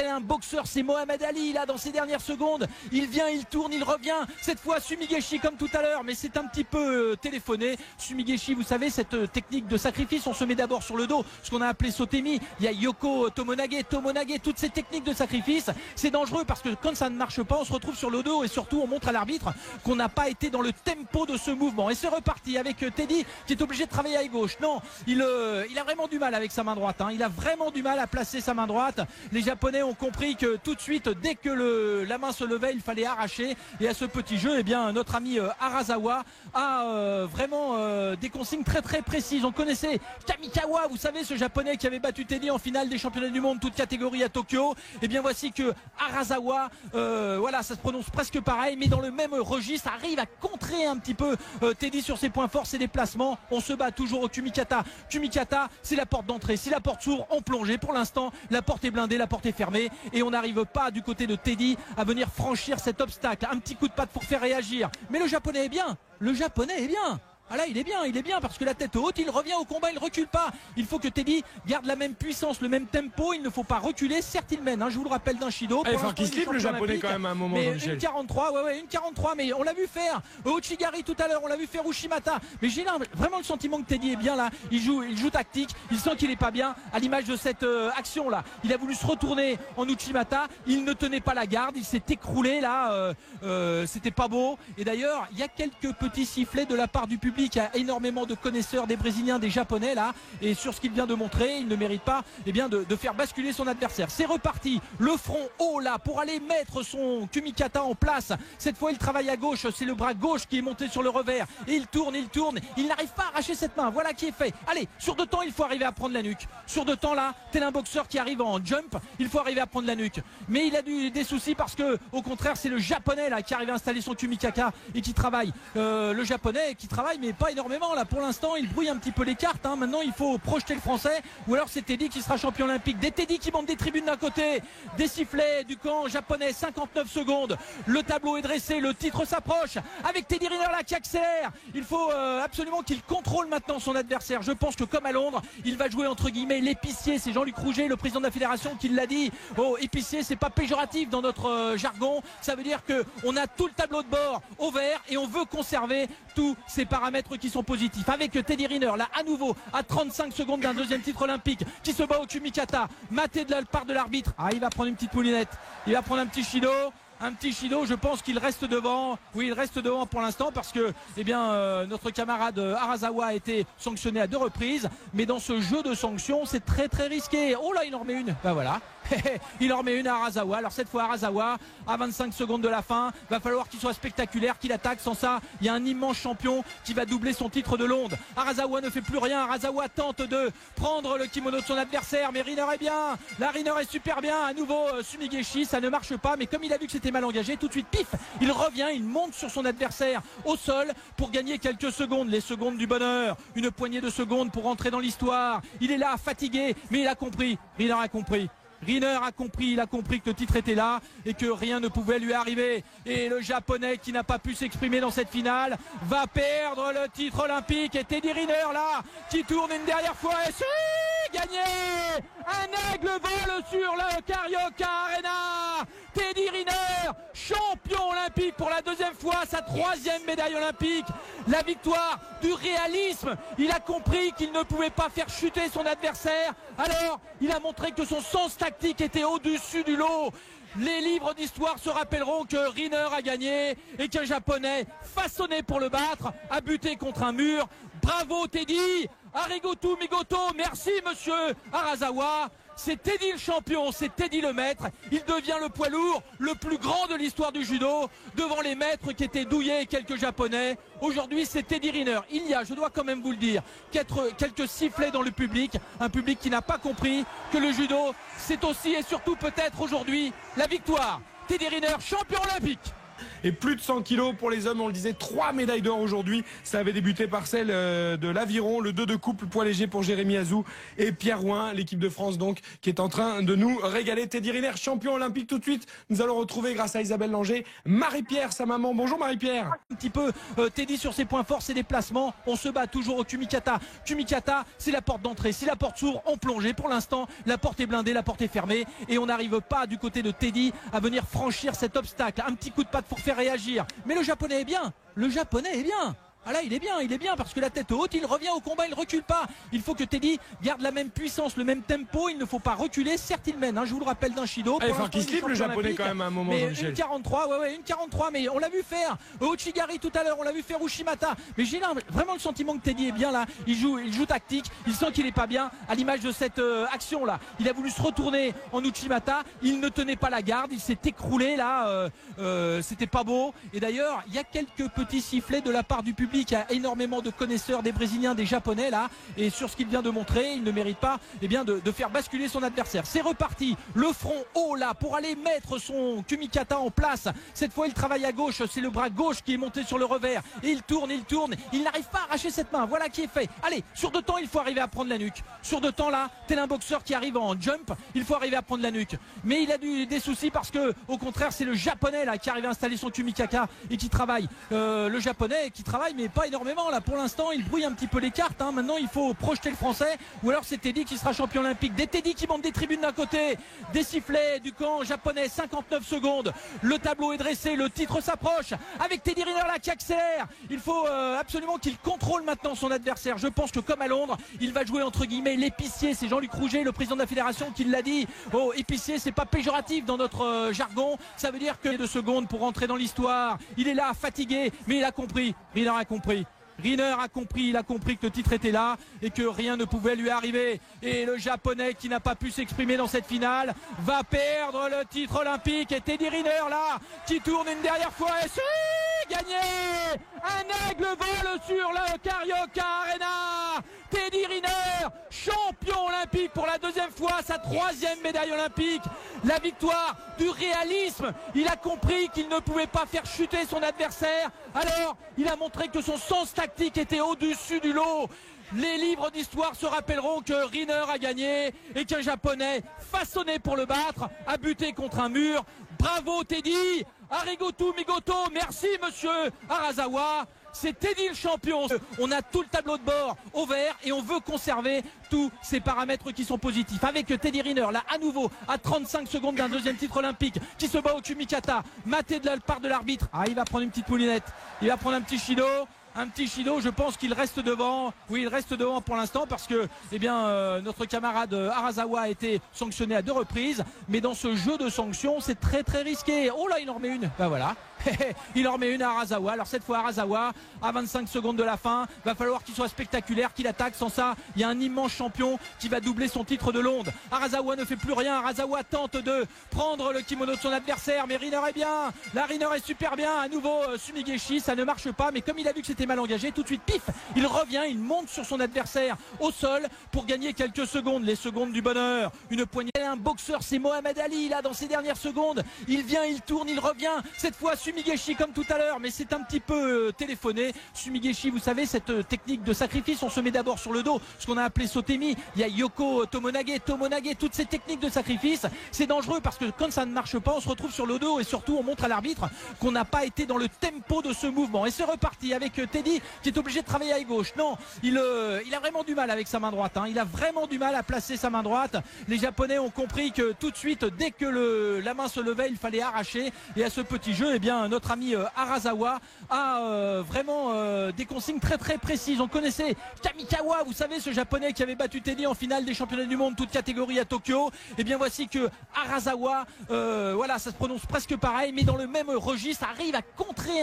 Un boxeur, c'est Mohamed Ali là dans ces dernières secondes. Il vient, il tourne, il revient. Cette fois Sumigeshi comme tout à l'heure, mais c'est un petit peu téléphoné. Sumigeshi, vous savez, cette technique de sacrifice, on se met d'abord sur le dos, ce qu'on a appelé Sotemi. Il y a Yoko Tomonage, toutes ces techniques de sacrifice. C'est dangereux parce que quand ça ne marche pas, on se retrouve sur le dos et surtout on montre à l'arbitre qu'on n'a pas été dans le tempo de ce mouvement. Et c'est reparti avec Teddy qui est obligé de travailler à gauche. Non, il a vraiment du mal avec sa main droite. Il a vraiment du mal à placer sa main droite. Les Japonais ont compris que tout de suite, dès que la main se levait, il fallait arracher. Et à ce petit jeu, eh bien, notre ami Arasawa a vraiment des consignes très très précises. On connaissait Kamikawa, vous savez, ce japonais qui avait battu Teddy en finale des championnats du monde, toute catégorie à Tokyo. Et bien voici que Arasawa, voilà, ça se prononce presque pareil, mais dans le même registre, arrive à contrer un petit peu Teddy sur ses points forts, ses déplacements. On se bat toujours au Kumikata. Kumikata, c'est la porte d'entrée. Si la porte s'ouvre, on plonge. Et pour l'instant, la porte est blindée, la porte est fermée. Et on n'arrive pas du côté de Teddy à venir franchir cet obstacle. Un petit coup de patte pour faire réagir. Mais le japonais est bien. Le japonais est bien. Ah là il est bien parce que la tête haute, il revient au combat, il recule pas. Il faut que Teddy garde la même puissance, le même tempo, il ne faut pas reculer. Certes il mène, je vous le rappelle d'un Shido. Il faut qu'il slip le japonais quand même à un moment. Mais une 43, une 43, mais on l'a vu faire Ochigari tout à l'heure, on l'a vu faire Ushimata. Mais j'ai vraiment le sentiment que Teddy est bien là. Il joue tactique, il sent qu'il est pas bien à l'image de cette action là. Il a voulu se retourner en Uchimata, il ne tenait pas la garde, il s'est écroulé là, c'était pas beau. Et d'ailleurs il y a quelques petits sifflets de la part du public. Il y a énormément de connaisseurs des Brésiliens, des Japonais là, et sur ce qu'il vient de montrer, il ne mérite pas de faire basculer son adversaire. C'est reparti, le front haut là pour aller mettre son Kumikata en place. Cette fois il travaille à gauche, c'est le bras gauche qui est monté sur le revers et il tourne, il n'arrive pas à arracher cette main. Voilà qui est fait. Allez, sur deux temps il faut arriver à prendre la nuque. Sur deux temps là, tel un boxeur qui arrive en jump, il faut arriver à prendre la nuque. Mais il a des soucis parce que au contraire c'est le Japonais là qui arrive à installer son Kumikata et qui travaille. Le Japonais qui travaille mais pas énormément là pour l'instant, il brouille un petit peu les cartes. Maintenant il faut projeter le français ou alors c'est Teddy qui sera champion olympique. Des Teddy qui montent des tribunes d'un côté, des sifflets du camp japonais. 59 secondes, le tableau est dressé, le titre s'approche avec Teddy Riner là qui accélère. Il faut absolument qu'il contrôle maintenant son adversaire. Je pense que comme à Londres, il va jouer entre guillemets l'épicier. C'est Jean-Luc Rouget, le président de la fédération, qui l'a dit. Épicier, c'est pas péjoratif dans notre jargon, ça veut dire que on a tout le tableau de bord au vert et on veut conserver tous ces paramètres qui sont positifs. Avec Teddy Riner là à nouveau à 35 secondes d'un deuxième titre olympique qui se bat au Kumikata, maté de la part de l'arbitre. Il va prendre une petite moulinette, il va prendre un petit Shido. Je pense qu'il reste devant. Oui, il reste devant pour l'instant parce que notre camarade Arasawa a été sanctionné à 2 reprises. Mais dans ce jeu de sanctions, c'est très très risqué. Oh là, il en remet une. Voilà. Il en remet une à Arasawa. Alors cette fois Arasawa à 25 secondes de la fin, va falloir qu'il soit spectaculaire, qu'il attaque. Sans ça il y a un immense champion qui va doubler son titre de Londres. Arasawa ne fait plus rien. Arasawa tente de prendre le kimono de son adversaire, mais Riner est bien. La Riner est super bien. À nouveau Sumigeshi, ça ne marche pas, mais comme il a vu que c'était mal engagé, tout de suite pif, il revient, il monte sur son adversaire au sol pour gagner quelques secondes, les secondes du bonheur, une poignée de secondes pour entrer dans l'histoire. Il est là fatigué, mais il a compris. Riner a compris. Riner a compris, il a compris que le titre était là et que rien ne pouvait lui arriver. Et le japonais qui n'a pas pu s'exprimer dans cette finale va perdre le titre olympique. Et Teddy Riner là qui tourne une dernière fois et c'est gagné. Un aigle vole sur le Carioca Arena. Teddy Riner, champion olympique pour la deuxième fois, sa 3e médaille olympique. La victoire du réalisme. Il a compris qu'il ne pouvait pas faire chuter son adversaire. Alors, il a montré que son sens tactique était au-dessus du lot. Les livres d'histoire se rappelleront que Riner a gagné et qu'un japonais façonné pour le battre a buté contre un mur. Bravo Teddy, arigoto migoto, merci monsieur Arasawa. C'est Teddy le champion, c'est Teddy le maître. Il devient le poids lourd le plus grand de l'histoire du judo devant les maîtres qui étaient douillés et quelques japonais. Aujourd'hui c'est Teddy Riner. Il y a, je dois quand même vous le dire, quelques sifflets dans le public. Un public qui n'a pas compris que le judo c'est aussi et surtout peut-être aujourd'hui la victoire. Teddy Riner, champion olympique. et plus de 100 kilos pour les hommes. On le disait, 3 médailles d'or aujourd'hui. Ça avait débuté par celle de l'aviron, le 2 de couple poids léger pour Jérémy Azou et Pierre Rouin, l'équipe de France donc qui est en train de nous régaler. Teddy Riner, champion olympique. Tout de suite, nous allons retrouver grâce à Isabelle Langer Marie-Pierre, sa maman. Bonjour Marie-Pierre. Un petit peu Teddy sur ses points forts, ses déplacements. On se bat toujours au Kumikata. Kumikata, c'est la porte d'entrée. Si la porte s'ouvre, on plonge. Et pour l'instant, la porte est blindée, la porte est fermée et on n'arrive pas du côté de Teddy à venir franchir cet obstacle. Un petit coup de patte pour faire réagir. Mais le japonais est bien. Le japonais est bien. Ah là, il est bien parce que la tête haute, il revient au combat, il ne recule pas. Il faut que Teddy garde la même puissance, le même tempo, il ne faut pas reculer. Certes, il mène, je vous le rappelle, d'un Shido. Il faut qu'il slip le japonais quand même à un moment. Mais une 43, une 43, mais on l'a vu faire Ochigari tout à l'heure, on l'a vu faire Ushimata. Mais j'ai vraiment le sentiment que Teddy est bien là. Il joue tactique, il sent qu'il est pas bien à l'image de cette action là. Il a voulu se retourner en Uchimata, il ne tenait pas la garde, il s'est écroulé là, c'était pas beau. Et d'ailleurs, il y a quelques petits sifflets de la part du public. Il y a énormément de connaisseurs des Brésiliens, des Japonais là, et sur ce qu'il vient de montrer, il ne mérite pas de faire basculer son adversaire. C'est reparti, le front haut là pour aller mettre son Kumikata en place. Cette fois il travaille à gauche, c'est le bras gauche qui est monté sur le revers et il tourne, il n'arrive pas à arracher cette main. Voilà qui est fait. Allez, sur 2 temps il faut arriver à prendre la nuque. Sur 2 temps là, tel un boxeur qui arrive en jump, il faut arriver à prendre la nuque. Mais il a des soucis parce que au contraire c'est le japonais là qui arrive à installer son Kumikata et qui travaille. Le japonais qui travaille mais pas énormément là pour l'instant, il brouille un petit peu les cartes. Maintenant il faut projeter le français ou alors c'est Teddy qui sera champion olympique. Des Teddy qui montent des tribunes d'un côté, des sifflets du camp japonais. 59 secondes, le tableau est dressé, le titre s'approche avec Teddy Riner là qui accélère. Il faut absolument qu'il contrôle maintenant son adversaire. Je pense que comme à Londres, il va jouer entre guillemets l'épicier. C'est Jean-Luc Rouget, le président de la fédération, qui l'a dit. Oh, épicier, c'est pas péjoratif dans notre jargon, ça veut dire que 2 secondes pour rentrer dans l'histoire. Il est là fatigué mais il a compris. Riner a compris. Riner a compris, il a compris que le titre était là et que rien ne pouvait lui arriver. Et le japonais qui n'a pas pu s'exprimer dans cette finale va perdre le titre olympique. Et Teddy Riner là qui tourne une dernière fois et c'est gagné. Un aigle vole sur le Carioca Arena. Teddy Riner, champion olympique pour la 2e fois, sa 3e médaille olympique. La victoire du réalisme. Il a compris qu'il ne pouvait pas faire chuter son adversaire. Alors, il a montré que son sens tactique était au-dessus du lot. Les livres d'histoire se rappelleront que Riner a gagné et qu'un japonais façonné pour le battre a buté contre un mur. Bravo Teddy, arigato migoto, merci monsieur Harazawa. C'est Teddy le champion. On a tout le tableau de bord au vert et on veut conserver tous ces paramètres qui sont positifs. Avec Teddy Riner là à nouveau à 35 secondes d'un 2e titre olympique qui se bat au Kumikata, maté de la part de l'arbitre. Il va prendre une petite moulinette, il va prendre un petit Shido. Je pense qu'il reste devant. Oui, il reste devant pour l'instant parce que notre camarade Harazawa a été sanctionné à 2 reprises. Mais dans ce jeu de sanctions, c'est très très risqué. Oh là, il en remet une. Voilà. Il en remet une à Harazawa. Alors cette fois Harazawa, à 25 secondes de la fin, va falloir qu'il soit spectaculaire, qu'il attaque. Sans ça, il y a un immense champion qui va doubler son titre de Londres. Harazawa ne fait plus rien. Harazawa tente de prendre le kimono de son adversaire, mais Riner est bien. La Riner est super bien. À nouveau Sumigeshi, ça ne marche pas. Mais comme il a vu que c'était mal engagé, tout de suite pif, il revient, il monte sur son adversaire au sol pour gagner quelques secondes, les secondes du bonheur. Une poignée, un boxeur, c'est Mohamed Ali là dans ses dernières secondes. Il vient, il tourne, il revient. Cette fois Sumigeshi comme tout à l'heure, mais c'est un petit peu téléphoné. Sumigeshi, vous savez, cette technique de sacrifice, on se met d'abord sur le dos, ce qu'on a appelé Sotemi. Il y a Yoko Tomonage, toutes ces techniques de sacrifice, c'est dangereux parce que quand ça ne marche pas, on se retrouve sur le dos et surtout on montre à l'arbitre qu'on n'a pas été dans le tempo de ce mouvement. Et c'est reparti avec Teddy qui est obligé de travailler à gauche. Non, il a vraiment du mal avec sa main droite. Il a vraiment du mal à placer sa main droite. Les Japonais ont compris que tout de suite, dès que la main se levait, il fallait arracher. Et à ce petit jeu, notre ami Harazawa a vraiment des consignes très très précises. On connaissait Kamikawa, vous savez, ce japonais qui avait battu Teddy en finale des championnats du monde, toute catégorie à Tokyo. Et bien voici que Harazawa, voilà, ça se prononce presque pareil, mais dans le même registre, arrive à contrer un